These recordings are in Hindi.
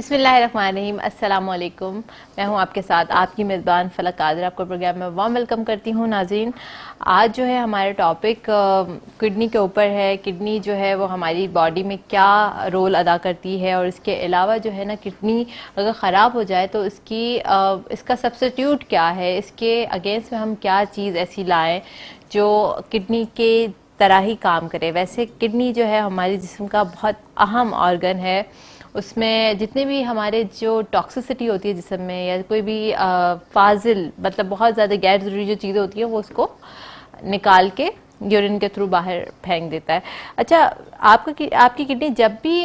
बिस्मिल्लाहिर्रहमानिर्रहीम, अस्सलामु अलैकुम। मैं हूं आपके साथ आपकी मेज़बान फलक कादिर। आपको प्रोग्राम में वार्म वेलकम करती हूं। नाज़रीन, आज जो है हमारा टॉपिक किडनी के ऊपर है। किडनी जो है वो हमारी बॉडी में क्या रोल अदा करती है, और इसके अलावा जो है ना, किडनी अगर ख़राब हो जाए तो इसका सब्स्टिट्यूट क्या है, इसके अगेंस्ट में हम क्या चीज़ ऐसी लाएँ जो किडनी के तरह ही काम करे। वैसे किडनी जो है हमारे जिस्म का बहुत अहम ऑर्गन है। उसमें जितने भी हमारे जो टॉक्सिसिटी होती है जिस्म में, या कोई भी फाजिल मतलब बहुत ज़्यादा गैर ज़रूरी जो चीज़ें होती हैं, वो उसको निकाल के यूरिन के थ्रू बाहर फेंक देता है। अच्छा, आपकी किडनी जब भी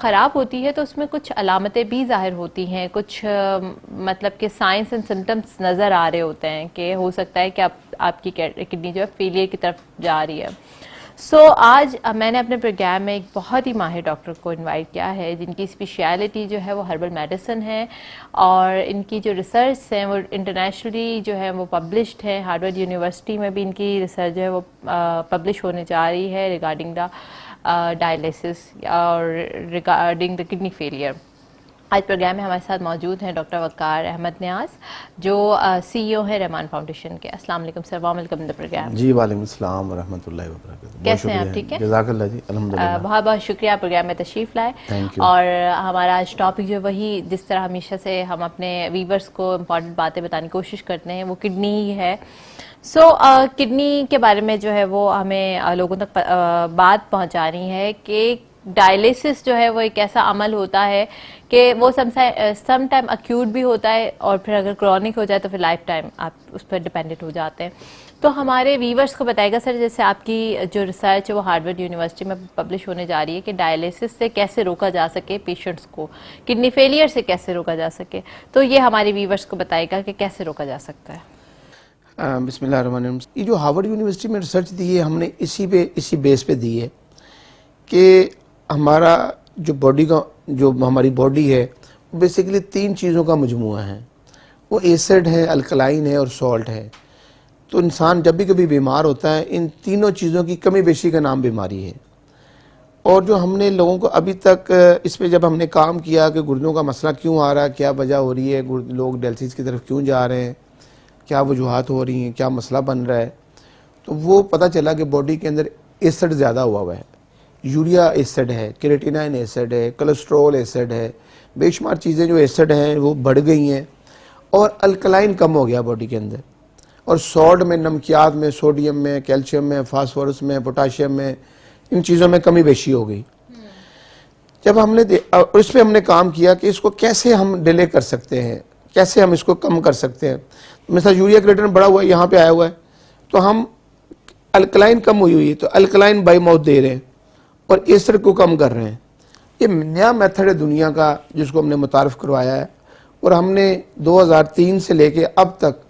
ख़राब होती है तो उसमें कुछ अलामतें भी ज़ाहिर होती हैं, कुछ मतलब कि साइंस एंड सिम्टम्स नज़र आ रहे होते हैं कि हो सकता है कि आपकी किडनी जो है फेलियर की तरफ जा रही है। आज मैंने अपने प्रोग्राम में एक बहुत ही माहिर डॉक्टर को इनवाइट किया है, जिनकी स्पेशलिटी जो है वो हर्बल मेडिसिन है, और इनकी जो रिसर्च हैं वो इंटरनेशनली जो है वो पब्लिश्ड है। हार्वर्ड यूनिवर्सिटी में भी इनकी रिसर्च जो है वो पब्लिश होने जा रही है रिगार्डिंग द डायलिसिस और रिगार्डिंग द किडनी फेलियर। आज प्रोग्राम में हमारे साथ मौजूद हैं डॉक्टर वक़ार अहमद न्याज़, जो CEO हैं रहमान फाउंडेशन के। अस्सलाम वालेकुम sir, warm welcome in the program. जी वालेकुम अस्सलाम व रहमतुल्लाहि व बरकातहू। कैसे हैं आप? ठीक है, जज़ाकल्लाह जी, अल्हम्दुलिल्लाह। बहुत बहुत शुक्रिया प्रोग्राम में तशरीफ़ लाए। Thank you. और हमारा आज टॉपिक जो वही, जिस तरह हमेशा से हम अपने वीवर्स को इम्पॉर्टेंट बातें बताने की कोशिश करते हैं, वो किडनी ही है। किडनी के बारे में जो है वो हमें लोगों तक बात पहुंचानी है कि डायलिसिस जो है वो एक ऐसा अमल होता है कि वो सम टाइम अक्यूट भी होता है, और फिर अगर क्रॉनिक हो जाए तो फिर लाइफ टाइम आप उस पर डिपेंडेंट हो जाते हैं। तो हमारे व्यूवर्स को बताएगा सर, जैसे आपकी जो रिसर्च है वो हार्वर्ड यूनिवर्सिटी में पब्लिश होने जा रही है कि डायलिसिस से कैसे रोका जा सके पेशेंट्स को, किडनी फेलियर से कैसे रोका जा सके, तो ये हमारे व्यूवर्स को बताएगा कि कैसे रोका जा सकता है। बिस्मिल्लाहिर्रहमानिर्रहीम। ये जो हार्वर्ड यूनिवर्सिटी में रिसर्च दी है, हमने इसी बेस पे दी है कि हमारा जो हमारी बॉडी है वो बेसिकली 3 चीज़ों का मजमुआ है। वो एसिड है, अल्कलाइन है और सॉल्ट है। तो इंसान जब भी कभी बीमार होता है, इन तीनों चीज़ों की कमी बेशी का नाम बीमारी है। और जो हमने लोगों को अभी तक इस पे जब हमने काम किया कि गुर्दों का मसला क्यों आ रहा है, क्या वजह हो रही है, लोग डायलिसिस की तरफ क्यों जा रहे हैं, क्या वजूहात हो रही हैं, क्या मसला बन रहा है, तो वो पता चला कि बॉडी के अंदर एसिड ज़्यादा हुआ है। यूरिया एसिड है, क्रिएटिनाइन एसिड है, कोलेस्ट्रॉल एसिड है, बेशुमार चीज़ें जो एसिड हैं वो बढ़ गई हैं, और अल्कलाइन कम हो गया बॉडी के अंदर। और सॉल्ट में, नमकियात में, सोडियम में, कैल्शियम में, फास्फोरस में, पोटाशियम में, इन चीज़ों में कमी बेशी हो गई। जब हमने इस पर हमने काम किया कि इसको कैसे हम डिले कर सकते हैं, कैसे हम इसको कम कर सकते हैं। मिसाल यूरिया क्रिएटिनाइन बढ़ा हुआ है, यहाँ पे आया हुआ है, तो हम अल्कलाइन कम हुई है तो अल्कलाइन बाई माउथ दे रहे हैं और एसिड को कम कर रहे हैं। ये नया मेथड है दुनिया का, जिसको हमने मुतारफ़ करवाया है। और हमने 2003 से लेके अब तक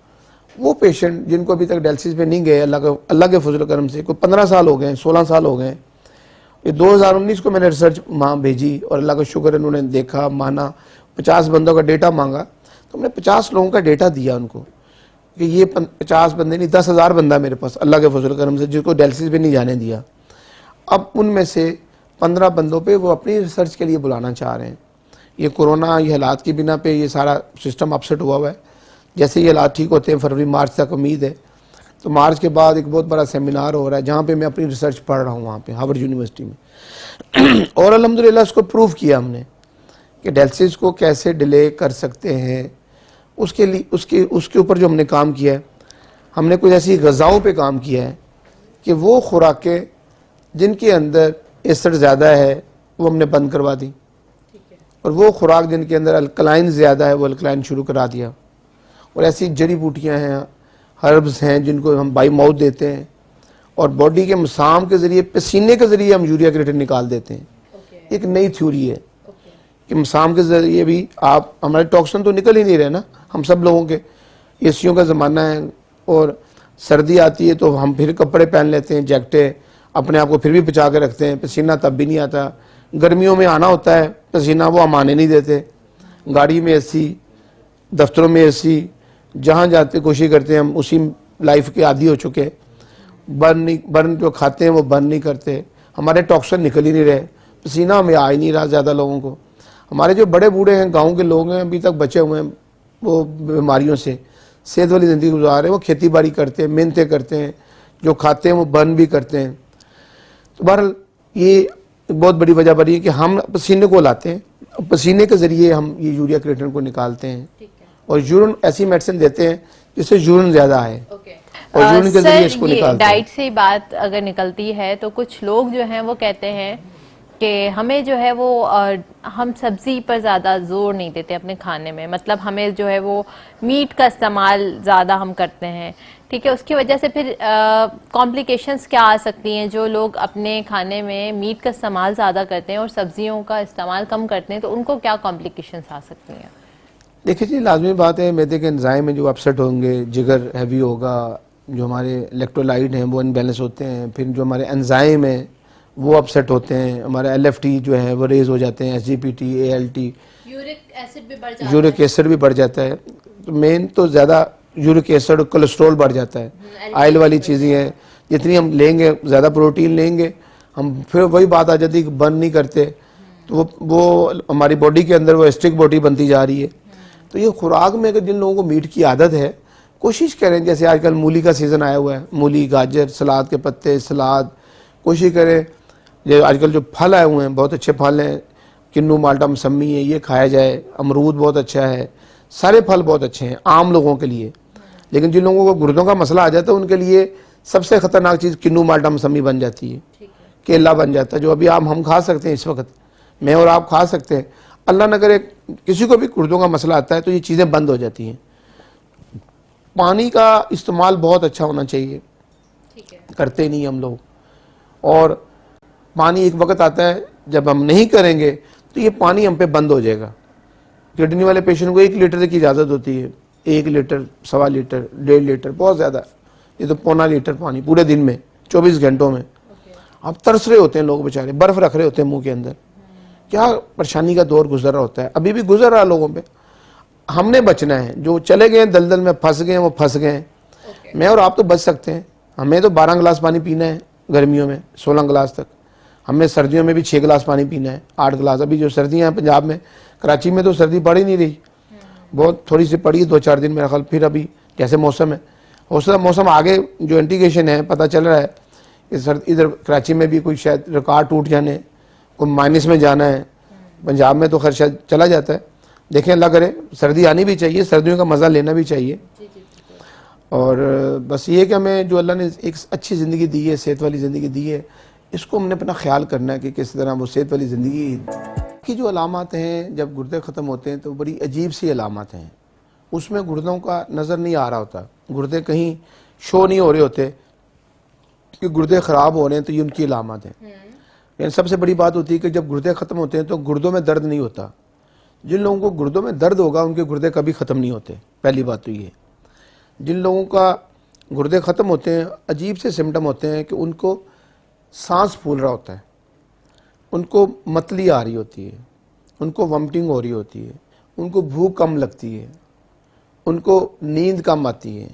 वो पेशेंट जिनको अभी तक डायलिसिस पे नहीं गए, अल्लाह के फजल करम से, कोई 15 साल हो गए, 16 साल हो गए। ये 2019 को मैंने रिसर्च वहाँ भेजी, और अल्लाह का शुक्र है उन्होंने देखा, माना। 50 बंदों का डेटा मांगा, तो हमने 50 लोगों का डेटा दिया उनको कि ये 50 बंदे नहीं, 10,000 बंदा मेरे पास अल्लाह के फजल करम से, जिसको डायलिसिस पे नहीं जाने दिया। अब उनमें से 15 बंदों पे वो अपनी रिसर्च के लिए बुलाना चाह रहे हैं। ये कोरोना, ये हालात की बिना पे ये सारा सिस्टम अपसेट हुआ हुआ है। जैसे ये हालात ठीक होते हैं, फरवरी मार्च तक उम्मीद है, तो मार्च के बाद एक बहुत बड़ा सेमिनार हो रहा है, जहाँ पे मैं अपनी रिसर्च पढ़ रहा हूँ, वहाँ पे हार्वर्ड यूनिवर्सिटी में। और अल्हम्दुलिल्लाह उसको प्रूव किया हमने कि डायलिसिस को कैसे डिले कर सकते हैं। उसके लिए उसके ऊपर जो हमने काम किया है, हमने कुछ ऐसी ग़िज़ाओं पे काम किया है कि वो खुराकें जिनके अंदर एसिड ज़्यादा है वो हमने बंद करवा दी, और वो खुराक जिनके अंदर अल्कलाइन ज़्यादा है वो अल्कलाइन शुरू करा दिया। और ऐसी जड़ी बूटियाँ हैं, हर्ब्स हैं, जिनको हम बाई माउथ देते हैं, और बॉडी के मसाम के ज़रिए, पसीने के ज़रिए हम यूरिया क्रिएटिनाइन निकाल देते हैं। एक नई थ्योरी है कि मसाम के ज़रिए भी आप, हमारे टॉक्सिन तो निकल ही नहीं रहे ना, हम सब लोगों के। एसियों का ज़माना है, और सर्दी आती है तो हम फिर कपड़े पहन लेते हैं, जैकेटें, अपने आप को फिर भी बचा के रखते हैं, पसीना तब भी नहीं आता। गर्मियों में आना होता है पसीना, वो हम आने नहीं देते। गाड़ी में एसी, दफ्तरों में एसी, जहाँ जाते कोशिश करते हैं, हम उसी लाइफ के आदी हो चुके। बर्न जो खाते हैं वो बर्न नहीं करते, हमारे टॉक्सिन निकल ही नहीं रहे, पसीना हमें आ ही नहीं रहा ज़्यादा लोगों को। हमारे जो बड़े बूढ़े हैं, गांव के लोग हैं, अभी तक बचे हुए हैं वो बीमारियों से, सेहत वाली ज़िंदगी गुजार रहे हैं। वो खेती बाड़ी करते हैं, मेहनतें करते हैं, जो खाते हैं वो बर्न भी करते हैं। तो बहरहाल ये बहुत बड़ी वजह बनी है कि हम पसीने को लाते हैं, पसीने के ज़रिए हम ये यूरिया क्रिएटिनिन को निकालते हैं और यूरिन ऐसी मेडिसिन देते हैं जिससे यूरिन ज़्यादा है और यूरिन के ज़रिए इसको निकालते हैं। डाइट से बात अगर निकलती है तो कुछ लोग जो हैं वो कहते हैं कि हमें जो है वो हम सब्जी पर ज़्यादा जोर नहीं देते अपने खाने में, मतलब हमें जो है वो मीट का इस्तेमाल ज़्यादा हम करते हैं, ठीक है। उसकी वजह से फिर कॉम्प्लिकेशंस क्या आ सकती हैं? जो लोग अपने खाने में मीट का इस्तेमाल ज़्यादा करते हैं और सब्जियों का इस्तेमाल कम करते हैं, तो उनको क्या कॉम्प्लिकेशंस आ सकती हैं? देखिए जी, लाजमी बात है, मैदे के एंजाइम में जो अपसेट होंगे, जिगर हैवी होगा, जो हमारे इलेक्ट्रोलाइट हैं वो इनबैलेंस होते हैं, फिर जो हमारे एंजाइम हैं वो अपसेट होते हैं, हमारे LFT जो है वो रेज हो जाते हैं, SGPT, ALT, यूरिक एसिड भी बढ़ जाता है। तो मेन तो ज़्यादा यूरिक एसिड, कोलेस्ट्रॉल बढ़ जाता है, ऑयल वाली चीज़ें हैं, जितनी हम लेंगे ज़्यादा प्रोटीन लेंगे हम, फिर वही बात आ जाती है कि बर्न नहीं करते, तो वो हमारी बॉडी के अंदर वो एस्टिक बॉडी बनती जा रही है। तो ये खुराक में अगर जिन लोगों को मीट की आदत है, कोशिश करें, जैसे आजकल मूली का सीज़न आया हुआ है, मूली, गाजर, सलाद के पत्ते, सलाद, कोशिश करें ये आजकल जो फल आए हुए हैं बहुत अच्छे फल हैं, किन्नू, माल्टा, मौसम्मी है, ये खाया जाए, अमरूद बहुत अच्छा है, सारे फल बहुत अच्छे हैं आम लोगों के लिए। लेकिन जिन लोगों को गुर्दों का मसला आ जाता है उनके लिए सबसे खतरनाक चीज़ किन्नू, माल्टा, मौसम्मी बन जाती है, केला बन जाता है, जो अभी हम खा सकते हैं इस वक्त, मैं और आप खा सकते हैं। अल्लाह न करे किसी को भी गुर्दों का मसला आता है तो ये चीज़ें बंद हो जाती हैं। पानी का इस्तेमाल बहुत अच्छा होना चाहिए, करते नहीं हम लोग, और पानी एक वक्त आता है जब हम नहीं करेंगे तो ये पानी हम पे बंद हो जाएगा। किडनी वाले पेशेंट को 1 लीटर की इजाज़त होती है, 1 लीटर, 1.25 लीटर, 1.5 लीटर, बहुत ज़्यादा, ये तो 0.25 लीटर पानी पूरे दिन में 24 घंटों में। अब तरस रहे होते हैं लोग बेचारे, बर्फ़ रख रहे होते हैं मुंह के अंदर, क्या परेशानी का दौर गुजर रहा होता है, अभी भी गुजर रहा है लोगों पे। हमने बचना है, जो चले गए दलदल में फंस गए वो फंस गए। मैं और आप तो बच सकते हैं, हमें तो 12 गिलास पानी पीना है गर्मियों में, 16 गिलास तक, हमें सर्दियों में भी 6 गिलास पानी पीना है, 8 गिलास। अभी जो सर्दियाँ हैं पंजाब में, कराची में तो सर्दी पड़ ही नहीं रही, बहुत थोड़ी सी पड़ी 2-4 दिन मेरा ख्याल, फिर अभी जैसे मौसम है, हो सकता मौसम आगे जो इंडिकेशन है पता चल रहा है कि इधर कराची में भी कोई शायद रिकॉर्ड टूट जाने, कोई माइनस में जाना है, पंजाब में तो खैर शायद चला जाता है। देखें, अल्लाह करे सर्दी आनी भी चाहिए, सर्दियों का मज़ा लेना भी चाहिए। और बस ये कि हमें जो अल्लाह ने एक अच्छी ज़िंदगी दी है, सेहत वाली ज़िंदगी दी है, इसको हमने अपना ख्याल करना है कि किस तरह वो सेहत वाली ज़िंदगी की। जो अलामत हैं जब गुर्दे ख़त्म होते हैं तो बड़ी अजीब सी अलामत हैं, उसमें गुर्दों का नज़र नहीं आ रहा होता, गुर्दे कहीं शो नहीं हो रहे होते कि गुर्दे ख़राब हो रहे हैं, तो ये उनकी अलामत है। लेकिन सबसे बड़ी बात होती है कि जब गुर्दे ख़त्म होते हैं तो गुर्दों में दर्द नहीं होता। जिन लोगों को गुर्दों में दर्द होगा उनके गुर्दे कभी ख़त्म नहीं होते, पहली बात तो ये। जिन लोगों का गुर्दे ख़त्म होते हैं, अजीब से सिम्टम होते हैं कि उनको सांस फूल रहा होता है, उनको मतली आ रही होती है, उनको वॉमिटिंग हो रही होती है, उनको भूख कम लगती है, उनको नींद कम आती है,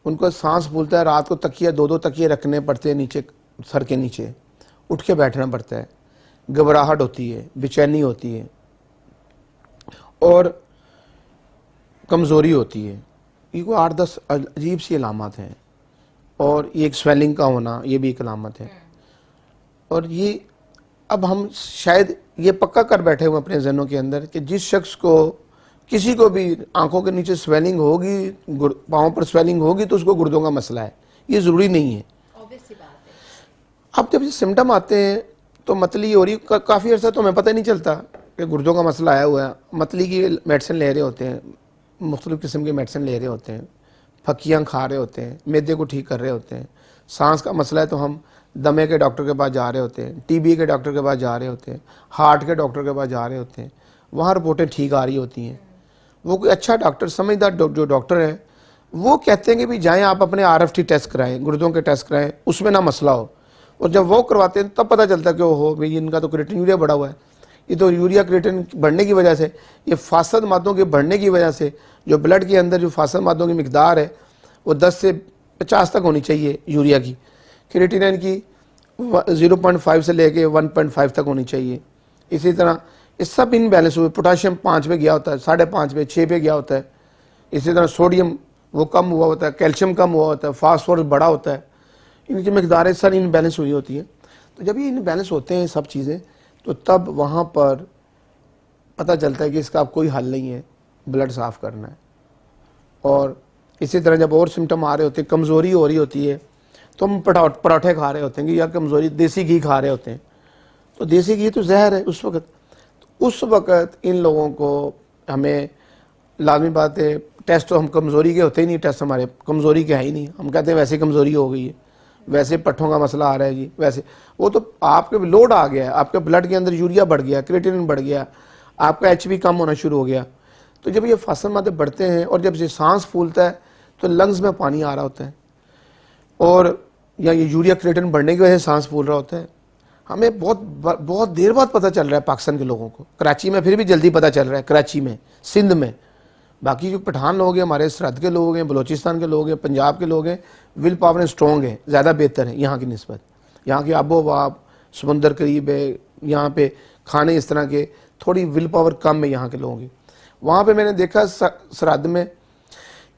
उनको सांस फूलता है, रात को तकिया 2-2 तकिए रखने पड़ते हैं नीचे सर के नीचे, उठ के बैठना पड़ता है, घबराहट होती है, बेचैनी होती है और कमज़ोरी होती है। ये कोई 8-10 अजीब सी अलामत हैं। और ये एक स्वेलिंग का होना, ये भी एक अलामत है। और ये अब हम शायद ये पक्का कर बैठे हुए अपने जहनों के अंदर कि जिस शख्स को, किसी को भी आंखों के नीचे स्वेलिंग होगी, पाँव पर स्वेलिंग होगी तो उसको गुर्दों का मसला है। ये ज़रूरी नहीं है। अब जब ये सिम्टम आते हैं तो मतली हो रही, काफ़ी अर्सा तो हमें पता नहीं चलता कि गुर्दों का मसला आया हुआ है। मतली की मेडिसिन ले रहे होते हैं, मुख्तलिफ़ किस्म की मेडिसिन ले रहे होते हैं, फक्कियाँ खा रहे होते हैं, मैदे को ठीक कर रहे होते हैं। सांस का मसला है तो हम दमे के डॉक्टर के पास जा रहे होते हैं, TB के डॉक्टर के पास जा रहे होते हैं, हार्ट के डॉक्टर के पास जा रहे होते हैं, वहाँ रिपोर्टें ठीक आ रही होती हैं। वो कोई अच्छा डॉक्टर, समझदार जो डॉक्टर है, वो कहते हैं कि भाई जाएँ आप अपने RFT टेस्ट कराएँ, गुर्दों के टेस्ट कराएँ, उसमें ना मसला हो। और जब वो करवाते हैं तब पता चलता है कि ओहो भाई इनका तो क्रिएटिन यूरिया बढ़ा हुआ है। ये तो यूरिया क्रिएटिन बढ़ने की वजह से, ये फासद मादों के बढ़ने की वजह से, जो ब्लड के अंदर जो फासद मादों की मिकदार है वो 10 से 50 तक होनी चाहिए यूरिया की, क्रिएटिनिन की 0.5 से लेके 1.5 तक होनी चाहिए। इसी तरह ये सब इनबैलेंस हुए। पोटाशियम 5 पे गया होता है, 5.5 पे, 6 पे गया होता है। इसी तरह सोडियम वो कम हुआ होता है, कैल्शियम कम हुआ होता है, फास्फोरस बड़ा होता है। इनकी मकदारें सारी इनबैलेंस हुई होती हैं। तो जब ये इनबैलेंस होते हैं सब चीज़ें, तो तब वहाँ पर पता चलता है कि इसका अब कोई हल नहीं है, ब्लड साफ़ करना है। और इसी तरह जब और सिम्टम आ रहे होते हैं, कमज़ोरी हो रही होती है, तो हम पराठे खा रहे होते हैं कि यार कमज़ोरी, देसी घी खा रहे होते हैं। तो देसी घी तो जहर है उस वक़्त। तो उस वक़्त इन लोगों को हमें लाजमी बात है, टेस्ट तो हम कमज़ोरी के होते ही नहीं, टेस्ट हमारे कमज़ोरी के है ही नहीं। हम कहते हैं वैसे कमज़ोरी हो गई है, वैसे पट्ठों का मसला आ रहा है जी, वैसे वो तो आपके लोड आ गया है, आपके ब्लड के अंदर यूरिया बढ़ गया, क्रिएटिनिन बढ़ गया, आपका HB कम होना शुरू हो गया। तो जब ये फासल मादे बढ़ते हैं और जब ये सांस फूलता है तो लंग्स में पानी आ रहा होता है, और या ये यूरिया क्रिएटिनिन बढ़ने की वजह से सांस फूल रहा होता है। हमें बहुत देर बाद पता चल रहा है पाकिस्तान के लोगों को। कराची में फिर भी जल्दी पता चल रहा है, कराची में, सिंध में। बाकी जो पठान लोग हैं, हमारे सरहद के लोग हैं, बलोचिस्तान के लोग हैं, पंजाब के लोग हैं, विल पावर स्ट्रॉन्ग है, ज़्यादा बेहतर है यहाँ की निस्बत। यहाँ की आबो हवा, समंदर करीब है, यहाँ पे खाने इस तरह के, थोड़ी विल पावर कम है यहाँ के लोगों की। वहाँ पे मैंने देखा सरहद में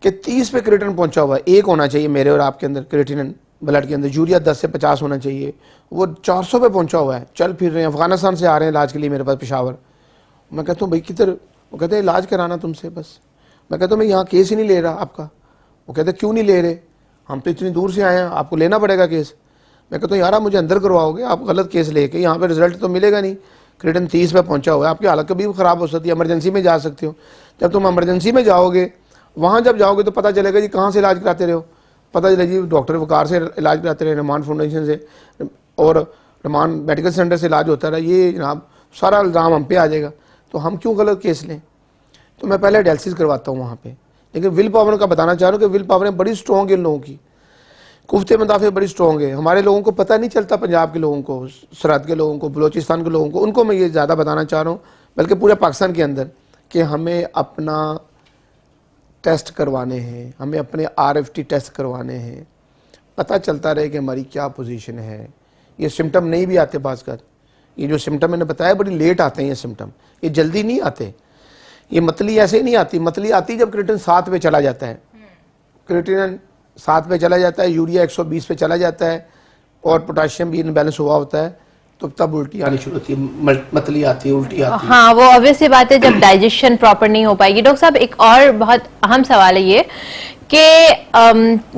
कि 30 पे क्रिएटिनिन पहुँचा हुआ है। 1 होना चाहिए मेरे और आपके अंदर क्रिएटिनिन ब्लड के अंदर, यूरिया 10 से 50 होना चाहिए, वो 400 पे पहुँचा हुआ है। चल फिर रहे हैं, अफगानिस्तान से आ रहे हैं इलाज के लिए मेरे पास पेशावर। मैं कहता हूँ भाई किधर? वो कहते हैं इलाज कराना तुमसे बस। मैं कहता हूँ मैं यहाँ केस ही नहीं ले रहा आपका। वो कहते क्यों नहीं ले रहे? हम तो इतनी दूर से आए हैं, आपको लेना पड़ेगा केस। मैं कहता हूँ यार आप मुझे अंदर करवाओगे, आप गलत केस लेके, यहाँ पे रिजल्ट तो मिलेगा नहीं। क्रिएटिनिन 30 पे पहुँचा हुआ है, आपकी हालत कभी भी ख़राब हो सकती है, इमरजेंसी में जा सकते हो। जब तुम इमरजेंसी में जाओगे, वहाँ जब जाओगे तो पता चलेगा जी कहाँ से इलाज कराते रहे हो। पता चलेगा जी डॉक्टर वकार से इलाज कराते रहे, रहमान फाउंडेशन से और रहमान मेडिकल सेंटर से इलाज होता रहा, ये जनाब सारा इल्ज़ाम हम पे आ जाएगा। तो हम क्यों गलत केस लें? तो मैं पहले डायलिसिस करवाता हूँ वहाँ पे। लेकिन विल पावर का बताना चाह रहा हूँ कि विल पावर बड़ी स्ट्रॉन्ग है इन लोगों की, कुफ्ते मुदाफ़े बड़ी स्ट्रॉन्ग है। हमारे लोगों को पता नहीं चलता, पंजाब के लोगों को, सरहद के लोगों को, बलोचिस्तान के लोगों को, उनको मैं ये ज़्यादा बताना चाह रहा हूँ, बल्कि पूरे पाकिस्तान के अंदर, कि हमें अपना टेस्ट करवाने हैं, हमें अपने RFT टेस्ट करवाने हैं, पता चलता रहे कि हमारी क्या पोजीशन है। ये सिम्टम नहीं भी आते बाज़, ये जो सिम्टम मैंने बताया बड़ी लेट आते हैं, ये सिम्टम ये जल्दी नहीं आते। ये मतली ऐसे ही नहीं आती, मतली आती जब क्रिएटिनिन 7 पे चला जाता है, क्रिएटिनिन 7 पे चला जाता है, यूरिया 120 पे चला जाता है, और पोटाशियम भी इनबैलेंस हुआ होता है, तो तब उल्टी आनी शुरू होती है, मतली आती है, उल्टी आती है। हाँ, वो ऑब्वियस सी बात है जब डाइजेशन प्रॉपर नहीं हो पाएगी। डॉक्टर साहब एक और बहुत अहम सवाल है ये कि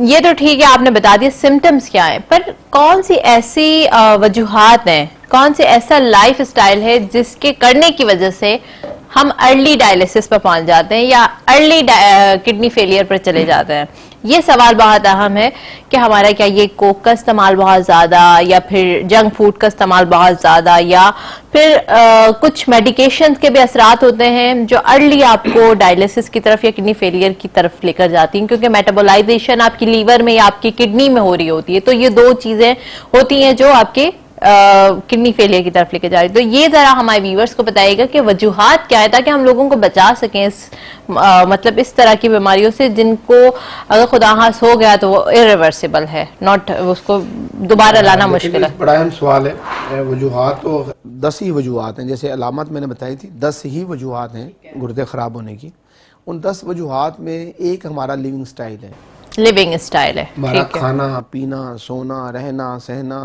ये तो ठीक है आपने बता दिया सिम्टम्स क्या है, पर कौन सी ऐसी वजूहात हैं, कौन से ऐसा लाइफ स्टाइल है जिसके करने की वजह से हम अर्ली डायलिसिस पर पहुंच जाते हैं या अर्ली किडनी फेलियर पर चले जाते हैं? ये सवाल बहुत अहम है कि हमारा क्या ये कोक का इस्तेमाल बहुत ज़्यादा, या फिर जंक फूड का इस्तेमाल बहुत ज़्यादा, या फिर कुछ मेडिकेशन के भी असरात होते हैं जो अर्ली आपको डायलिसिस की तरफ या किडनी फेलियर की तरफ लेकर जाती हैं, क्योंकि मेटाबोलाइजेशन आपकी लीवर में या आपकी किडनी में हो रही होती है। तो ये 2 चीज़ें होती हैं जो आपके किडनी फेलियर की तरफ लेके जा रही है। तो ये जरा हमारे व्यूअर्स को बताइएगा कि वजूहात क्या है, ताकि हम लोगों को बचा सकें इस मतलब इस तरह की बीमारियों से जिनको अगर खुदा हास हो गया तो वो इरिवर्सिबल है, नॉट उसको दोबारा लाना मुश्किल है। बड़ा अहम सवाल है। वजूहात तो 10 ही वजूहात हैं, जैसे अलामत मैंने बताई थी, 10 ही वजूहात हैं गुर्दे ख़राब होने की। उन 10 वजूहात में एक हमारा लिविंग स्टाइल है, लिविंग स्टाइल है, हमारा खाना पीना, सोना, रहना सहना,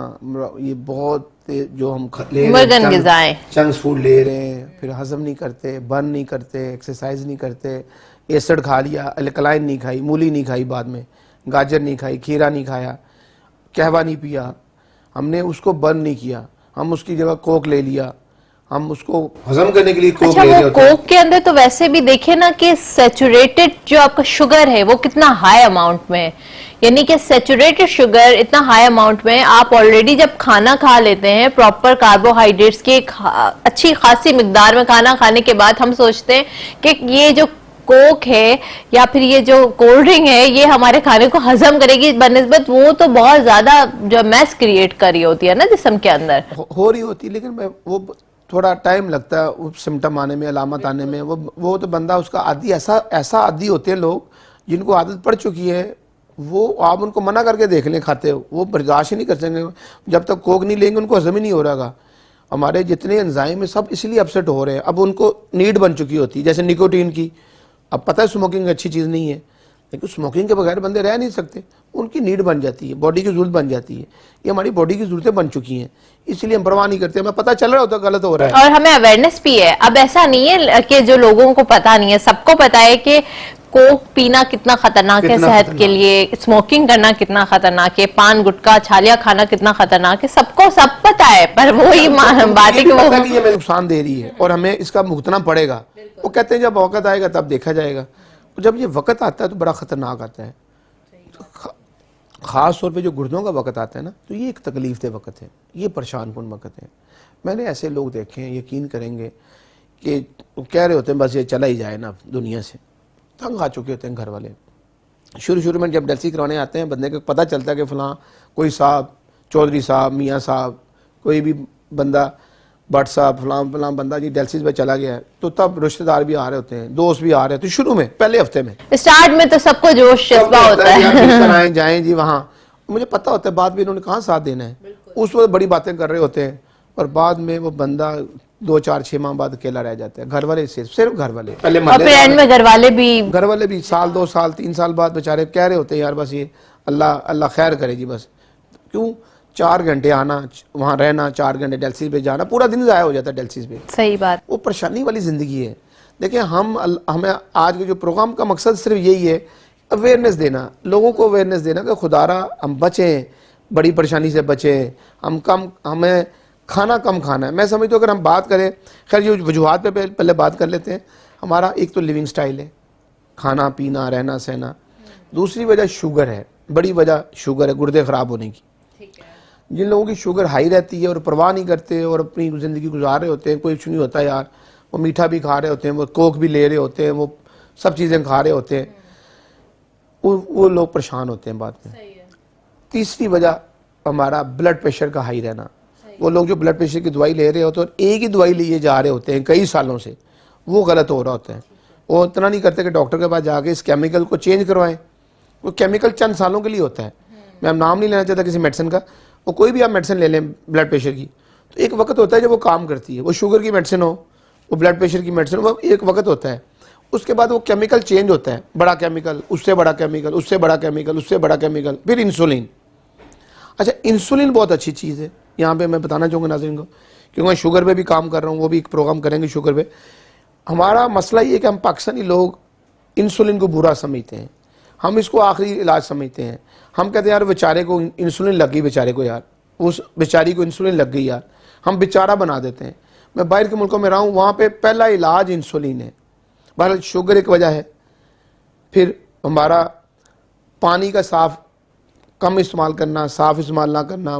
ये बहुत जो हम ले रहे हैं, जंक फूड ले रहे हैं, फिर हजम नहीं करते, बर्न नहीं करते, एक्सरसाइज नहीं करते, एसिड खा लिया, अल्कलाइन नहीं खाई, मूली नहीं खाई, बाद में गाजर नहीं खाई, खीरा नहीं खाया, कहवा नहीं पिया, हमने उसको बर्न नहीं किया, हम उसकी जगह कोक ले लिया, हम उसको हजम करने के लिए कोक ले रहे होते हैं। कोक के अंदर तो वैसे भी देखे ना कि सैचुरेटेड जो आपका शुगर है वो कितना हाई अमाउंट में है, यानी कि सैचुरेटेड शुगर इतना हाई अमाउंट में आप ऑलरेडी जब खाना खा लेते हैं प्रॉपर कार्बोहाइड्रेट्स की अच्छी खासी मिकदार में खाना खाने के बाद हम सोचते हैं कि ये जो कोक है या फिर ये जो कोल्ड ड्रिंक है ये हमारे खाने को हजम करेगी, बनिस्बत वो तो बहुत ज्यादा जो मैस क्रिएट कर रही होती है ना जिस्म के अंदर हो रही होती है। लेकिन वो थोड़ा टाइम लगता है उस सिम्टम आने में, अलामत आने में। वो तो बंदा उसका आदी, ऐसा आदी होते हैं लोग जिनको आदत पड़ चुकी है, वो आप उनको मना करके देख लें खाते हो, वो बर्दाश्त ही नहीं कर सकेंगे। जब तक कोक नहीं लेंगे उनको हजम ही नहीं हो रहा। हमारे जितने एंजाइम है सब इसलिए अपसेट हो रहे हैं। अब उनको नीड बन चुकी होती है, जैसे निकोटीन की। अब पता है स्मोकिंग अच्छी चीज़ नहीं है, लेकिन स्मोकिंग के बगैर बंदे रह नहीं सकते। उनकी नीड बन जाती है, बॉडी की जरूरत बन जाती है। ये हमारी बॉडी की जरूरतें बन चुकी हैं, इसलिए हम परवाह नहीं करते। हमें पता चल रहा होता गलत हो रहा है और हमें अवेयरनेस भी है। अब ऐसा नहीं है कि जो लोगों को पता नहीं है, सबको पता है कि कोक पीना कितना खतरनाक है सेहत के लिए, स्मोकिंग करना कितना खतरनाक है, पान गुटखा छालिया खाना कितना खतरनाक है, सबको सब पता है। पर वही बात है कि वो ये हमें नुकसान दे रही है और हमें इसका भुगतना पड़ेगा। वो कहते हैं जब वक्त आएगा तब देखा जाएगा। जब ये वक्त आता है तो बड़ा खतरनाक आता है। ख़ास तौर पे जो गुर्दों का वक्त आता है ना, तो ये एक तकलीफ दे वक्त है, ये परेशान कुन वक्त है। मैंने ऐसे लोग देखे हैं, यकीन करेंगे, कि कह रहे होते हैं बस ये चला ही जाए ना दुनिया से, तंग आ चुके होते हैं घर वाले। शुरू में जब डायलिसिस करवाने आते हैं, बंदे को पता चलता है कि फ़लाँ कोई साहब, चौधरी साहब, मियाँ साहब, कोई भी बंदा, भट्ट साहब, फलां बंदा जी डायलिसिस में चला गया है, तो तब रिश्तेदार भी आ रहे होते हैं, दोस्त भी आ रहे होते हैं। शुरू में पहले हफ्ते में, स्टार्ट में तो सबको जोश जज्बा होता है जाएं जी वहाँ। मुझे पता होता है बाद में इन्होंने कहाँ साथ देना है, उस वक्त बड़ी बातें कर रहे होते हैं, और बाद में वो बंदा 2, 4, 6 माह बाद अकेला रह जाता है। घर वाले सिर्फ घर वाले, पहले एंड में घर वाले भी साल 2 साल 3 साल बाद बेचारे कह रहे होते हैं यार बस ये अल्लाह खैर करे जी। बस क्यों 4 घंटे आना वहाँ रहना, 4 घंटे डायलिसिस पे जाना, पूरा दिन ज़ाया हो जाता है डायलिसिस पे। सही बात। वो परेशानी वाली ज़िंदगी है। देखिए हमें आज के जो प्रोग्राम का मकसद सिर्फ यही है, अवेयरनेस देना, लोगों को अवेयरनेस देना कि खुदारा हम बचें, बड़ी परेशानी से बचें, हमें खाना कम खाना है। मैं समझता हूँ अगर हम बात करें, खैर जो वजूहात पे पहले बात कर लेते हैं। हमारा एक तो लिविंग स्टाइल है, खाना पीना रहना सहना। दूसरी वजह शुगर है, बड़ी वजह शुगर है, गुर्दे ख़राब होने की। जिन लोगों की शुगर हाई रहती है और परवाह नहीं करते और अपनी ज़िंदगी गुजार रहे होते हैं, कोई इशू नहीं होता यार, वो मीठा भी खा रहे होते हैं, वो कोक भी ले रहे होते हैं, वो सब चीज़ें खा रहे होते हैं, वो लोग परेशान होते हैं बाद में। तीसरी वजह हमारा ब्लड प्रेशर का हाई रहना। वो लोग जो ब्लड प्रेशर की दवाई ले रहे होते हैं और एक ही दवाई लिए जा रहे होते हैं कई सालों से, वो गलत हो रहा होता है। वो इतना नहीं करते कि डॉक्टर के पास जाके इस केमिकल को चेंज करवाएं। वो केमिकल चंद सालों के लिए होता है। मैं नाम नहीं लेना चाहता किसी मेडिसिन का, वो कोई भी आप मेडिसिन ले लें ब्लड प्रेशर की, तो एक वक्त होता है जब वो काम करती है। वो शुगर की मेडिसिन हो, वो ब्लड प्रेशर की मेडिसिन, वो एक वक्त होता है। उसके बाद वो केमिकल चेंज होता है, बड़ा केमिकल, उससे बड़ा केमिकल, उससे बड़ा केमिकल, उससे बड़ा केमिकल, फिर इंसुलिन। अच्छा, इंसुलिन बहुत अच्छी चीज़ है। यहाँ पे मैं बताना चाहूँगा नाज़रीन को, क्योंकि मैं शुगर पे भी काम कर रहा हूँ, वो भी एक प्रोग्राम करेंगे शुगर पे। हमारा मसला ये है कि हम पाकिस्तानी लोग इंसुलिन को बुरा समझते हैं, हम इसको आखिरी इलाज समझते हैं। हम कहते हैं यार बेचारे को इंसुलिन लग गई, बेचारे को यार, उस बेचारी को इंसुलिन लग गई यार, हम बेचारा बना देते हैं। मैं बाहर के मुल्कों में रहा हूँ, वहाँ पे पहला इलाज इंसुलिन है। बहरहाल शुगर एक वजह है, फिर हमारा पानी का साफ कम इस्तेमाल करना, साफ इस्तेमाल ना करना,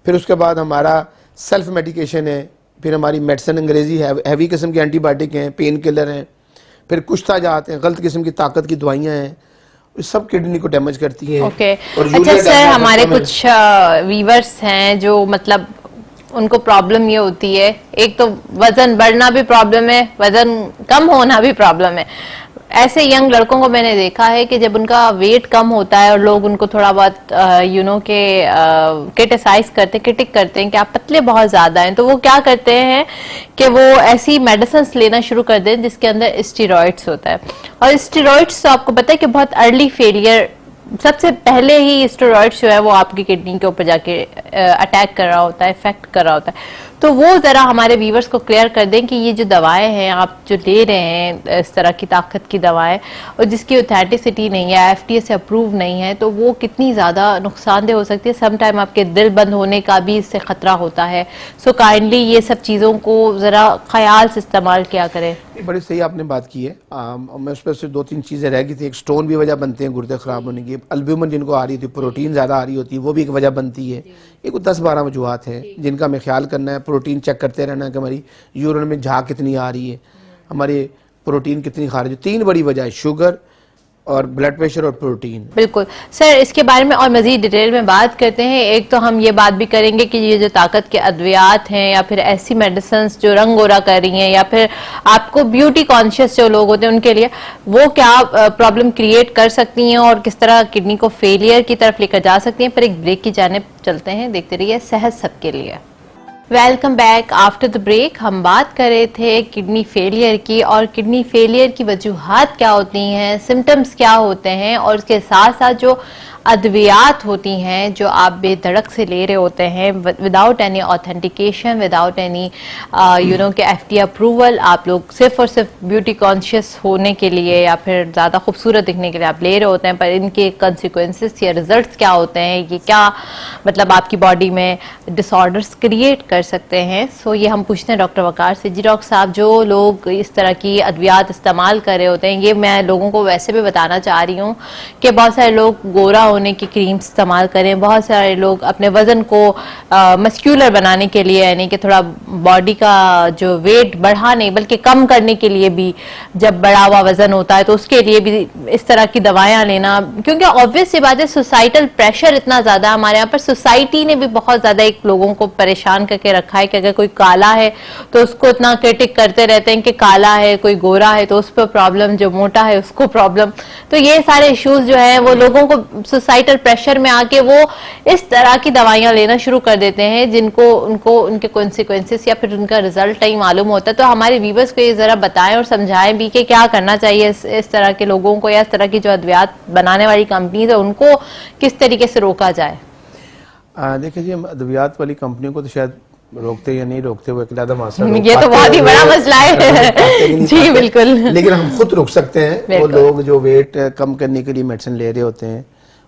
फिर उसके बाद हमारा सेल्फ मेडिकेशन है, फिर हमारी मेडिसिन अंग्रेजी हैवी किस्म की एंटीबायोटिक हैं, पेन किलर हैं, फिर कुछ जाते हैं गलत किस्म की ताकत की दवाइयाँ हैं, सब किडनी को डैमेज करती है। ओके। अच्छा सर, हमारे कुछ वीवर्स हैं जो मतलब उनको प्रॉब्लम ये होती है, एक तो वजन बढ़ना भी प्रॉब्लम है, वजन कम होना भी प्रॉब्लम है। ऐसे यंग लड़कों को मैंने देखा है कि जब उनका वेट कम होता है और लोग उनको थोड़ा बहुत क्रिटिसाइज क्रिटिक करते हैं कि आप पतले बहुत ज्यादा हैं, तो वो क्या करते हैं कि वो ऐसी मेडिसिन लेना शुरू कर दें जिसके अंदर स्टेरॉइड्स होता है। और स्टेरॉइड्स तो आपको पता है कि बहुत अर्ली फेलियर, सबसे पहले ही स्टेरॉइड्स जो है वो आपकी किडनी के ऊपर जाके अटैक कर रहा होता है, इफेक्ट कर रहा होता है। तो वो जरा हमारे व्यूवर्स को क्लियर कर दें कि ये जो दवाएं हैं आप जो ले रहे हैं, इस तरह की ताकत की दवाएं, और जिसकी ऑथेंटिसिटी नहीं है, एफडीए से अप्रूव नहीं है, तो वो कितनी ज़्यादा नुकसानदेह हो सकती है। सम टाइम आपके दिल बंद होने का भी इससे ख़तरा होता है। सो काइंडली ये सब चीज़ों को ज़रा ख्याल से इस्तेमाल किया करें। बड़ी सही आपने बात की है। मैं उस पर से 2-3 चीज़ें रह गई थी। एक स्टोन भी वजह बनते हैं गुर्दे ख़राब होने की, अल्ब्यूमिन जिनको आ रही थी, प्रोटीन ज़्यादा आ रही होती है, वो भी एक वजह बनती है। एक 10-12 वजूहात हैं जिनका हमें ख्याल करना है। प्रोटीन चेक करते रहना है कि हमारी यूरिन में झाग कितनी आ रही है, हमारे प्रोटीन कितनी खा रही है। 3 बड़ी वजह है, शुगर और ब्लड प्रेशर और प्रोटीन। बिल्कुल सर, इसके बारे में और मजीद डिटेल में बात करते हैं। एक तो हम ये बात भी करेंगे कि ये जो ताकत के अद्वियात हैं या फिर ऐसी मेडिसिन जो रंग गोरा कर रही हैं या फिर आपको ब्यूटी कॉन्शियस जो लोग होते हैं उनके लिए वो क्या प्रॉब्लम क्रिएट कर सकती हैं और किस तरह किडनी को फेलियर की तरफ लेकर जा सकती हैं। पर एक ब्रेक की जानिब चलते हैं, देखते रहिए सेहत सबके लिए। Welcome back after the break. हम बात कर रहे थे किडनी फेलियर की, और किडनी फेलियर की वजूहात क्या होती हैं, सिम्टम्स क्या होते हैं, और उसके साथ साथ जो अद्वियात होती हैं जो आप बेधड़क से ले रहे होते हैं without any authentication, without any के FDA अप्रूवल, आप लोग सिर्फ और सिर्फ ब्यूटी कॉन्शियस होने के लिए या फिर ज़्यादा खूबसूरत दिखने के लिए आप ले रहे होते हैं, पर इनके कंसिक्वेंसेस या रिजल्ट्स क्या होते हैं, ये क्या मतलब आपकी बॉडी में डिसऑर्डर्स क्रिएट कर सकते हैं। सो ये हम पूछते हैं डॉक्टर वकार से। जी डॉक्टर साहब, जो लोग इस तरह की अद्वियात इस्तेमाल कर रहे होते हैं, ये मैं लोगों को वैसे भी बताना चाह रही हूँ कि बहुत सारे लोग गोरा होने की क्रीम इस्तेमाल करें, बहुत सारे लोग अपने वजन को मस्क्यूलर बनाने के लिए, यानी कि थोड़ा बॉडी का जो वेट बढ़ाने बल्कि कम करने के लिए भी, जब बढ़ा हुआ वजन होता है तो उसके लिए भी इस तरह की दवाइयां लेना, क्योंकि ऑब्वियस सी बात है सोसाइटल प्रेशर इतना ज्यादा है हमारे यहाँ पर। सोसाइटी ने भी बहुत ज्यादा एक लोगों को परेशान करके रखा है कि अगर कोई काला है तो उसको इतना क्रिटिक करते रहते हैं कि काला है, कोई गोरा है तो उस पर प्रॉब्लम, जो मोटा है उसको प्रॉब्लम। तो ये सारे इश्यूज जो है वो लोगों को सोसाइटल प्रेशर में आके वो इस तरह की दवाइयां लेना शुरू कर देते हैं जिनको उनको उनके कॉन्सिक्वेंसेस या फिर उनका रिजल्ट नहीं मालूम होता। तो हमारे व्यूवर्स को ये जरा बताएं और समझाएं भी कि क्या करना चाहिए इस तरह के लोगों को, या इस तरह की जो अद्वियात बनाने वाली कंपनीज है उनको किस तरीके से रोका जाए। देखिए जी, अद्वियात वाली कंपनियों को तो शायद रोकते या नहीं रोकते वो एक अलग मसला, ये तो बहुत ही बड़ा मसला है जी बिल्कुल। लेकिन हम खुद रुक सकते हैं। वो लोग जो वेट कम करने के लिए मेडिसिन ले रहे होते हैं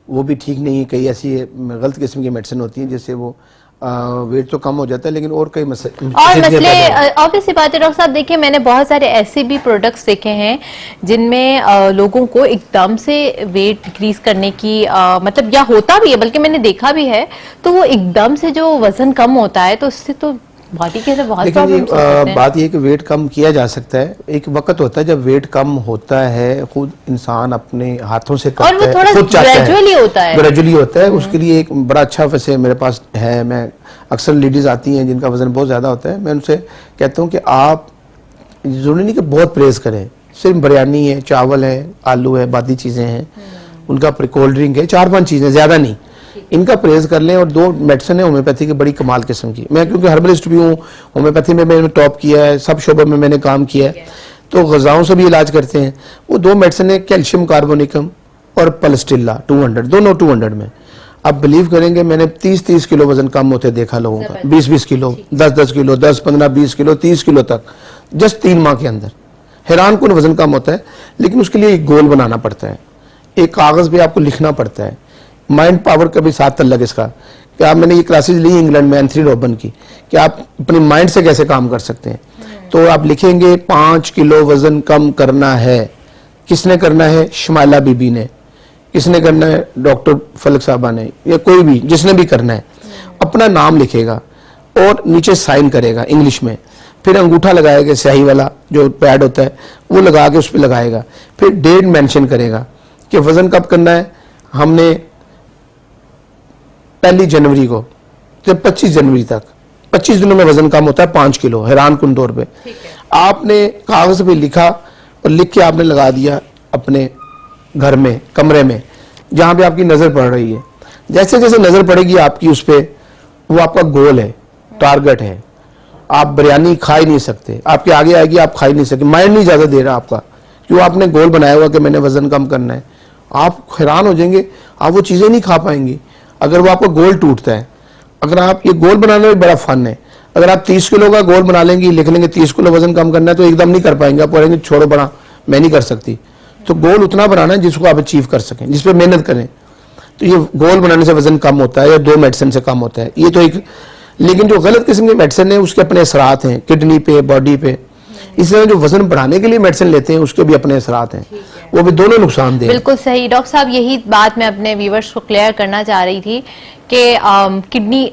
वो भी ठीक नहीं है। कई ऐसी गलत किस्म की मेडिसिन होती हैं जिससे वो वेट तो कम हो जाता है, लेकिन और कई मसले ऑब्वियस सी बात है डॉक्टर साहब। देखिए, मैंने बहुत सारे ऐसे भी प्रोडक्ट्स देखे हैं जिनमें लोगों को एकदम से वेट डिक्रीज करने की मतलब या होता भी है, बल्कि मैंने देखा भी है, तो वो एकदम से जो वजन कम होता है तो उससे तो बॉडी के अंदर बहुत प्रॉब्लम्स हो सकते हैं। बात ये है कि वेट कम किया जा सकता है। एक वक्त होता है जब वेट कम होता है, खुद इंसान अपने हाथों से करता है, और वो थोड़ा ग्रेजुअली होता है, ग्रेजुअली होता है। उसके लिए एक बड़ा अच्छा वैसे मेरे पास है, मैं अक्सर लेडीज आती हैं जिनका वजन बहुत ज्यादा होता है, मैं उनसे कहता हूँ कि आप जरूरी नहीं कि बहुत परहेज करें, सिर्फ बिरयानी है, चावल है, आलू है, बाकी चीजें हैं, उनका कोल्ड ड्रिंक है, 4-5 चीजें, ज्यादा नहीं, इनका परहेज कर लें। और 2 मेडिसिन है होम्योपैथी की बड़ी कमाल किस्म की। मैं क्योंकि हर्बलिस्ट भी हूँ, होम्योपैथी में मैंने टॉप किया है, सब शोबों में मैंने काम किया है, तो ग़िज़ाओं से भी इलाज करते हैं। वो 2 मेडिसिन है, कैल्शियम कार्बोनिकम और पलस्टिल्ला 200, दोनों 200 में। आप बिलीव करेंगे, मैंने 30-30 किलो वजन कम होते देखा लोगों का, 20-20 किलो, 10-10 किलो, 10-15-20 किलो, 30 किलो तक, जस्ट 3 माह के अंदर। हैरान कुन वजन कम होता है, लेकिन उसके लिए एक गोल बनाना पड़ता है, एक कागज पे आपको लिखना पड़ता है। माइंड पावर का भी साथ तल्लक इसका, कि आप, मैंने ये क्लासेस ली इंग्लैंड में एंथनी रॉबिन की, कि आप अपने माइंड से कैसे काम कर सकते हैं। तो आप लिखेंगे 5 किलो वजन कम करना है। किसने करना है? शमाइला बीबी ने। किसने करना है? डॉक्टर फलक साहबा ने, या कोई भी जिसने भी करना है, अपना नाम लिखेगा और नीचे साइन करेगा इंग्लिश में, फिर अंगूठा लगाएगा, स्याही वाला जो पैड होता है वो लगा के उस पर लगाएगा, फिर डेट मेंशन करेगा कि वजन कब करना है। हमने 1 जनवरी को जब 25 जनवरी तक 25 दिनों में वजन कम होता है 5 किलो, हैरान कुन तौर पे। आपने कागज पे लिखा और लिख के आपने लगा दिया अपने घर में, कमरे में, जहां पे आपकी नजर पड़ रही है। जैसे जैसे नजर पड़ेगी आपकी उस पे, वो आपका गोल है, टारगेट है। आप बिरयानी खा ही नहीं सकते, आपके आगे आएगी, आप खा ही नहीं सकते, माइंड नहीं ज्यादा दे रहा आपका, क्यों? आपने गोल बनाया हुआ कि मैंने वजन कम करना है। आप हैरान हो जाएंगे, आप वो चीजें नहीं खा पाएंगी अगर वो आपका गोल टूटता है। अगर आप, ये गोल बनाने में बड़ा फन है, अगर आप 30 किलो का गोल बना लेंगे, लिख लेंगे 30 किलो वजन कम करना है, तो एकदम नहीं कर पाएंगे, आप बोलेंगे छोड़ो बड़ा, मैं नहीं कर सकती। तो गोल उतना बनाना है जिसको आप अचीव कर सकें, जिस पे मेहनत करें। तो ये गोल बनाने से वजन कम होता है या 2 मेडिसिन से कम होता है, ये तो एक। लेकिन जो गलत किस्म की मेडिसिन है उसके अपने असरात हैं किडनी पे, बॉडी पे। इसलिए जो वजन बढ़ाने के लिए मेडिसिन लेते हैं उसके भी अपने असरात हैं, वो भी दोनों नुकसानदेह। बिल्कुल सही डॉक्टर साहब, यही बात मैं अपने व्यूवर्स को क्लियर करना चाह रही थी कि किडनी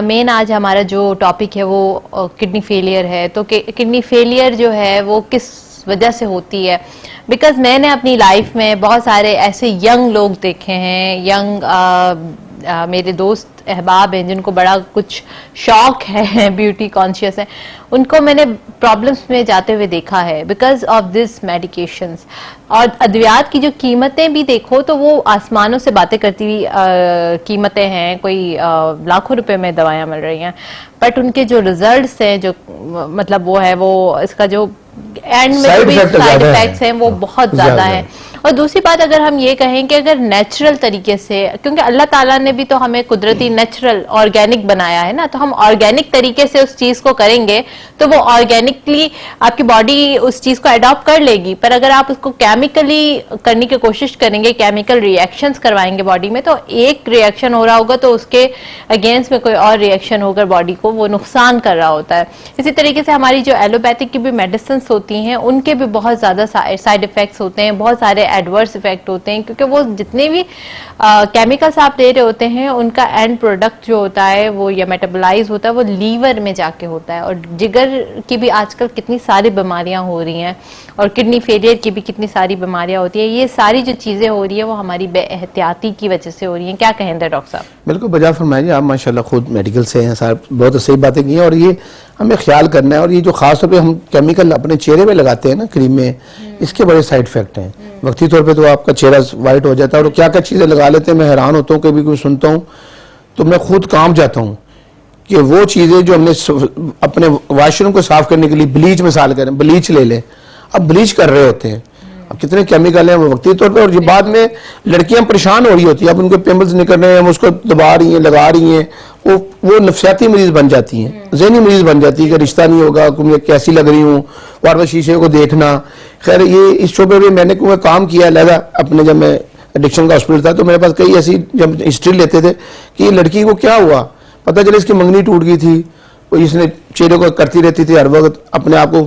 मेन आज हमारा जो टॉपिक है वो किडनी फेलियर है। तो किडनी फेलियर जो है वो किस वजह से होती है? बिकॉज मैंने अपनी लाइफ में बहुत सारे ऐसे यंग लोग देखे हैं, यंग मेरे दोस्त अहबाब हैं जिनको बड़ा कुछ शौक है ब्यूटी कॉन्शियस है, उनको मैंने प्रॉब्लम्स में जाते हुए देखा है बिकॉज ऑफ दिस मेडिकेशंस। और अद्वियात की जो कीमतें भी देखो तो वो आसमानों से बातें करती हुई कीमतें हैं, कोई लाखों रुपए में दवाइयां मिल रही हैं, बट उनके जो रिजल्ट्स हैं, जो मतलब वो है, वो इसका जो एंड में जो भी साइड इफेक्ट्स हैं वो बहुत ज्यादा है। और दूसरी बात, अगर हम ये कहें कि अगर नेचुरल तरीके से, क्योंकि अल्लाह ताला ने भी तो हमें कुदरती नेचुरल ऑर्गेनिक बनाया है ना, तो हम ऑर्गेनिक तरीके से उस चीज को करेंगे तो वो ऑर्गेनिकली आपकी बॉडी उस चीज को अडॉप्ट कर लेगी। पर अगर आप उसको केमिकली करने की कोशिश करेंगे, केमिकल रिएक्शंस करवाएंगे बॉडी में, तो एक रिएक्शन हो रहा होगा तो उसके अगेंस्ट में कोई और रिएक्शन होकर बॉडी को वो नुकसान कर रहा होता है। इसी तरीके से हमारी जो एलोपैथिक की भी मेडिसिन होती हैं उनके भी बहुत ज्यादा साइड इफेक्ट्स होते हैं, बहुत सारे एडवर्स इफेक्ट होते हैं, क्योंकि वो जितने भी केमिकल्स आप ले रहे होते हैं उनका एंड प्रोडक्ट जो होता है वो या मेटाबोलाइज होता है वो लीवर में जाके होता है। और जिगर की भी आजकल कितनी सारी बीमारियां हो रही हैं और किडनी फेलियर की भी कितनी सारी बीमारियां होती है। ये सारी जो चीजें हो रही है वो हमारी बेएहतियाती की वजह से हो रही हैं। क्या कहेंगे डॉक्टर साहब? बिल्कुल बजा फरमाइए, आप माशाल्लाह खुद मेडिकल से हैं साहब, बहुत सही बातें की हैं। और ये हमें ख्याल करना है। और ये जो खास तौर पे हम केमिकल अपने चेहरे में लगाते हैं ना, क्रीम में, इसके बड़े साइड इफेक्ट हैं। वक्ती तौर पे तो आपका चेहरा वाइट हो जाता है और क्या क्या चीजें लगा लेते हैं। मैं हैरान होता हूँ, कभी कोई सुनता हूँ तो मैं खुद कांप जाता हूँ कि वो चीजें जो हमने अपने वॉशरूम को साफ करने के लिए ब्लीच मिसाल करें, ब्लीच ले लें, अब ब्लीच कर रहे होते हैं, अब कितने केमिकल हैं वो वक्ती तौर पे। और ये बाद में लड़कियां परेशान हो रही होती है, अब उनके पिंपल्स निकल रहे हैं, हम उसको दबा रही हैं, लगा रही हैं, वो नफसियाती मरीज बन जाती हैं, ज़हनी मरीज बन जाती है कि रिश्ता नहीं होगा, मैं कैसी लग रही हूँ, बार बार शीशे को देखना। खैर ये इस शोबे में मैंने काम किया लगा अपने, जब मैं एडिक्शन का हॉस्पिटल था तो मेरे पास कई ऐसी जब हिस्ट्री लेते थे कि ये लड़की को क्या हुआ, पता चला इसकी मंगनी टूट गई थी, वो इसने चेहरे को करती रहती थी हर वक्त अपने आप को,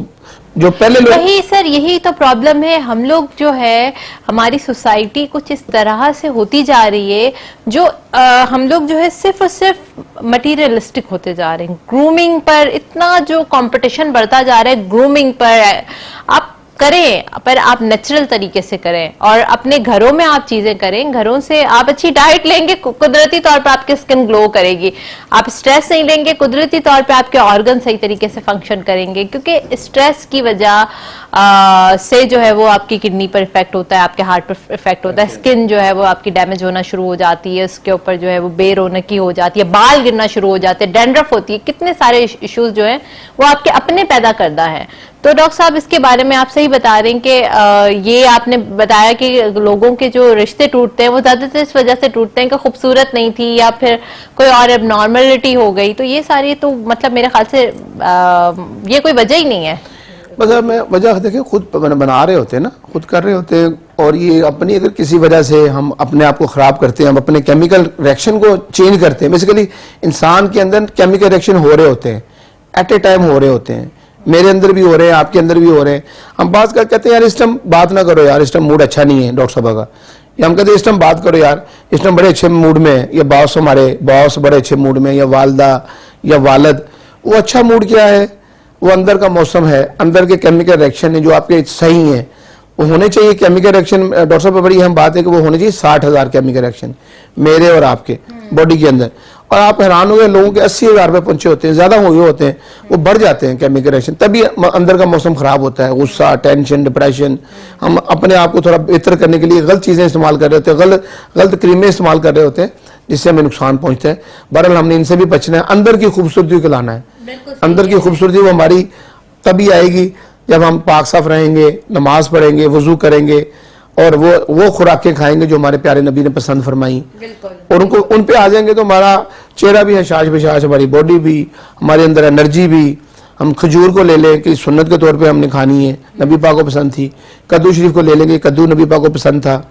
जो पहले लोग। वही सर, यही तो प्रॉब्लम है। हम लोग जो है, हमारी सोसाइटी कुछ इस तरह से होती जा रही है जो हम लोग जो है सिर्फ और सिर्फ मटीरियलिस्टिक होते जा रहे हैं। ग्रूमिंग पर इतना जो कंपटीशन बढ़ता जा रहा है, ग्रूमिंग पर आप करें, पर आप नेचुरल तरीके से करें और अपने घरों में आप चीजें करें। घरों से आप अच्छी डाइट लेंगे, कुदरती तौर पर आपकी स्किन ग्लो करेगी। आप स्ट्रेस नहीं लेंगे, कुदरती तौर पे आपके ऑर्गन सही तरीके से फंक्शन करेंगे, क्योंकि स्ट्रेस की वजह से जो है वो आपकी किडनी पर इफेक्ट होता है, आपके हार्ट पर इफेक्ट होता है, स्किन जो है वो आपकी डैमेज होना शुरू हो जाती है, उसके ऊपर जो है वो बेरौनकी हो जाती है, बाल गिरना शुरू हो जाते हैं, डैंड्रफ होती है, कितने सारे इश्यूज जो है वो आपके अपने पैदा करदा है। तो डॉक्टर साहब इसके बारे में आप सही बता रहे हैं कि ये आपने बताया कि लोगों के जो रिश्ते टूटते हैं वो ज्यादातर इस वजह से टूटते हैं कि खूबसूरत नहीं थी या फिर कोई और एबनॉर्मलिटी हो गई। तो ये सारी तो मतलब मेरे ख्याल से ये कोई वजह ही नहीं है। बस मैं वजह देखिए खुद बना रहे होते हैं ना, खुद कर रहे होते हैं। और ये अपनी अगर किसी वजह से हम अपने आप को खराब करते हैं, हम अपने केमिकल रिएक्शन को चेंज करते हैं। बेसिकली इंसान के अंदर केमिकल रिएक्शन हो रहे होते हैं, एट ए टाइम हो रहे होते हैं, मेरे अंदर भी हो रहे हैं, आपके अंदर भी हो रहे हैं। हम बात कर कहते हैं यार इस टाइम बात ना करो यार, इस टाइम मूड अच्छा नहीं है डॉक्टर साहब का, या हम कहते हैं इस टाइम बात करो यार, इस टाइम बड़े अच्छे मूड में है, या बॉस हमारे बॉस बड़े अच्छे मूड में, या वालदा या वालद। वो अच्छा मूड क्या है, वो अंदर का मौसम है, अंदर के केमिकल रिएक्शन है जो आपके सही हैं, वो होने चाहिए। केमिकल रिएक्शन डॉक्टर साहब बड़ी अहम बात है कि वो होने चाहिए 60,000 केमिकल रिएक्शन मेरे और आपके बॉडी के अंदर। और आप हैरान हो गए, लोगों के 80,000 पे पहुंचे होते हैं, ज्यादा हुए होते हैं, वो बढ़ जाते हैं केमिकल रिएक्शन, तभी अंदर का मौसम खराब होता है। गुस्सा, टेंशन, डिप्रेशन। हम अपने आप को थोड़ा बेहतर करने के लिए गलत चीजें इस्तेमाल कर रहे होते हैं, गलत क्रीमें इस्तेमाल कर रहे होते हैं, जिससे हमें नुकसान पहुंचता है। बहरहाल हमने इनसे भी बचना है, अंदर की खूबसूरती को लाना है। अंदर की खूबसूरती वो हमारी तभी आएगी जब हम पाक साफ रहेंगे, नमाज पढ़ेंगे, वजू करेंगे और वो खुराकें खाएंगे जो हमारे प्यारे नबी ने पसंद फरमाई, और उनको उन पे आ जाएंगे तो हमारा चेहरा भी है शाश बेशाश, हमारी बॉडी भी, हमारे अंदर एनर्जी भी। हम खजूर को ले लें कि सुन्नत के तौर पे हमने खानी है, नबी पाक को पसंद थी। कद्दू शरीफ को ले लेंगे, कद्दू नबी पाक को पसंद था,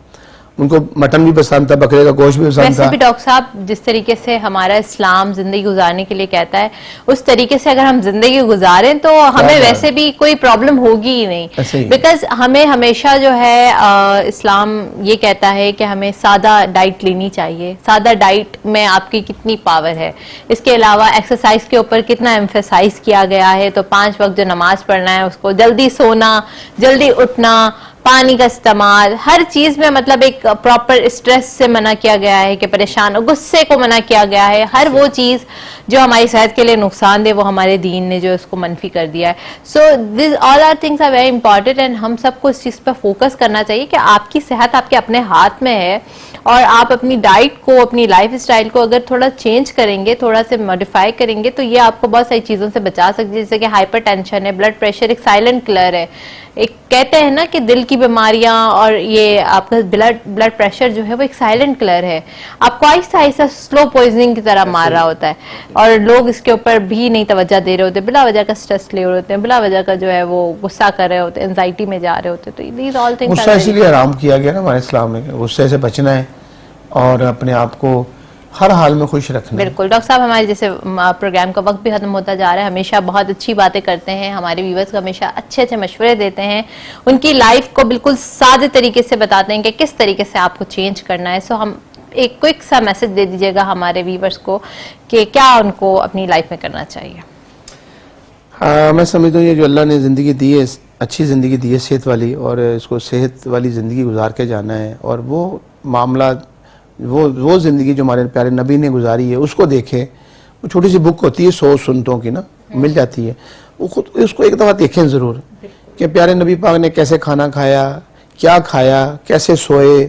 उनको मटन भी पसंद था, बकरे का गोश्त भी पसंद था। वैसे भी डॉक्टर साहब जिस तरीके से हमारा इस्लाम जिंदगी गुजारने के लिए कहता है, उस तरीके से अगर हम जिंदगी गुजारें तो हमें वैसे भी कोई प्रॉब्लम होगी ही नहीं। बिकॉज हमें हमेशा जो है इस्लाम ये कहता है कि हमें सादा डाइट लेनी चाहिए। सादा डाइट में आपकी कितनी पावर है, इसके अलावा एक्सरसाइज के ऊपर कितना एम्फेसाइज किया गया है। तो 5 वक्त जो नमाज पढ़ना है उसको, जल्दी सोना, जल्दी उठना, पानी का इस्तेमाल, हर चीज में मतलब एक प्रॉपर स्ट्रेस से मना किया गया है कि परेशान, गुस्से को मना किया गया है। हर वो चीज जो हमारी सेहत के लिए नुकसानदेह वो हमारे दीन ने जो इसको मनफी कर दिया है। So this all are things are very important and हम सबको इस चीज पर फोकस करना चाहिए कि आपकी सेहत आपके अपने हाथ में है और आप अपनी डाइट को, अपनी लाइफ स्टाइल को अगर थोड़ा चेंज करेंगे, थोड़ा से मॉडिफाई करेंगे तो ये आपको बहुत सारी चीजों से बचा सकती है। जैसे कि हाइपरटेंशन है, ब्लड प्रेशर एक साइलेंट किलर है। एक कहते हैं ना कि दिल की बीमारियां और ये आपका ब्लड प्रेशर जो है वो एक साइलेंट किलर है, आपको आहिस्ता आहिस्ता स्लो पॉइजनिंग की तरह मार रहा होता है। और लोग इसके ऊपर भी नहीं तवज्जो दे रहे होते, बिला वजह का स्ट्रेस ले रहे होते हैं, बिला वजह का जो है वो गुस्सा कर रहे होते हैं, एंजाइटी में जा रहे होते हैं। तो दीज ऑल थिंग्स गुस्सा इसीलिए हराम किया गया ना हमारे इस्लाम में, गुस्से से बचना है और अपने आप को हर हाल में खुश रखना है। बिल्कुल डॉक्टर साहब, हमारे जैसे प्रोग्राम का वक्त भी खत्म होता जा रहा है। हमेशा बहुत अच्छी बातें करते हैं, हमारे व्यूअर्स को हमेशा अच्छे अच्छे मशवरे देते हैं, उनकी लाइफ को बिल्कुल सादे तरीके से बताते हैं कि किस तरीके से आपको चेंज करना है। सो हम एक क्विक सा मैसेज दे दीजिएगा हमारे व्यूअर्स को कि क्या उनको अपनी लाइफ में करना चाहिए। मैं समझता हूँ ये जो अल्लाह ने ज़िंदगी दी है, अच्छी ज़िंदगी दी है सेहत वाली, और इसको सेहत वाली ज़िंदगी गुजार के जाना है। और वो मामला, वो ज़िंदगी जो हमारे प्यारे नबी ने गुजारी है उसको देखें। वो छोटी सी बुक होती है 100 सुन्नतों की ना, मिल जाती है, वो खुद उसको एक दफ़ा देखें ज़रूर कि प्यारे नबी पाक ने कैसे खाना खाया, क्या खाया, कैसे सोए,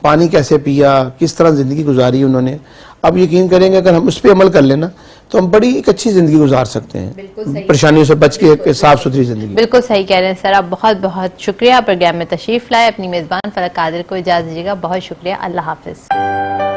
पानी कैसे पिया, किस तरह ज़िंदगी गुजारी उन्होंने। अब यकीन करेंगे अगर हम उस पर अमल कर लेना तो हम बड़ी एक अच्छी ज़िंदगी गुजार सकते हैं, परेशानियों से बच के एक साफ सुथरी ज़िंदगी। बिल्कुल सही कह रहे हैं सर, आप बहुत बहुत शुक्रिया प्रोग्राम में तशरीफ लाए। अपनी मेज़बान फलक कादिर को इजाज़त दीजिएगा। बहुत शुक्रिया, अल्लाह हाफिज़।